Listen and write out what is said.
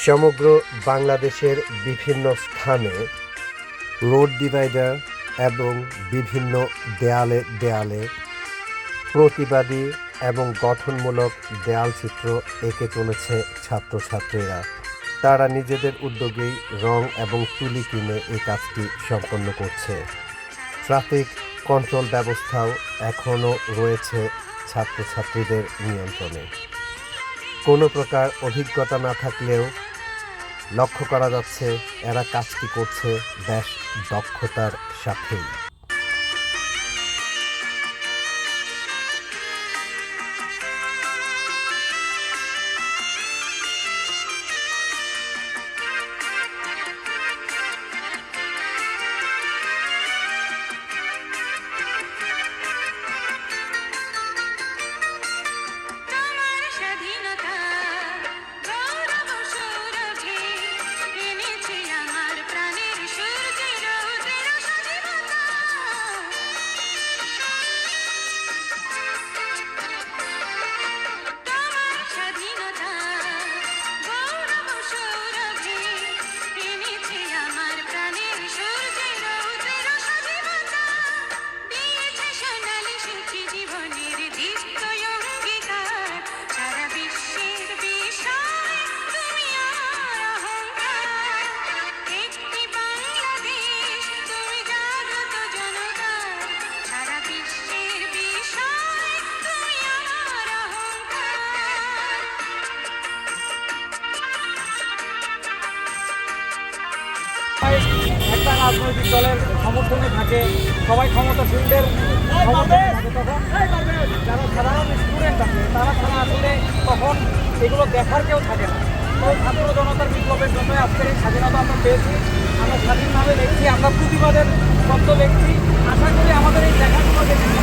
সমগ্র বাংলাদেশের বিভিন্ন স্থানে রোড ডিভাইডার এবং বিভিন্ন দেয়ালে দেয়ালে প্রতিবাদী এবং গঠনমূলক দেয়ালচিত্র এঁকে চলেছে ছাত্রছাত্রীরা। তারা নিজেদের উদ্যোগেই রং এবং তুলি কিনে এই কাজটি সম্পন্ন করছে। ট্রাফিক কন্ট্রোল ব্যবস্থাও এখনও রয়েছে ছাত্রছাত্রীদের নিয়ন্ত্রণে। কোনো প্রকার অভিজ্ঞতা না থাকলেও লক্ষ্য করা যাচ্ছে এরা কাজটি করছে বেশ দক্ষতার সাথেই। একটা রাজনৈতিক দলের সমর্থনে থাকে, সবাই ক্ষমতাশীলদের সমর্থনে থাকে, তখন যারা সাধারণ স্টুডেন্ট আছে তারা ছাড়া আসলে তখন এগুলো দেখার কেউ থাকে না। তো ছাত্র জনতার বিপ্লবের জন্য আজকের এই স্বাধীনতা আমরা পেয়েছি, আমরা স্বাধীনভাবে দেখছি, আমরা প্রতিবাদের শব্দ দেখছি। আশা করি আমাদের এই দেখাগুলো দেখে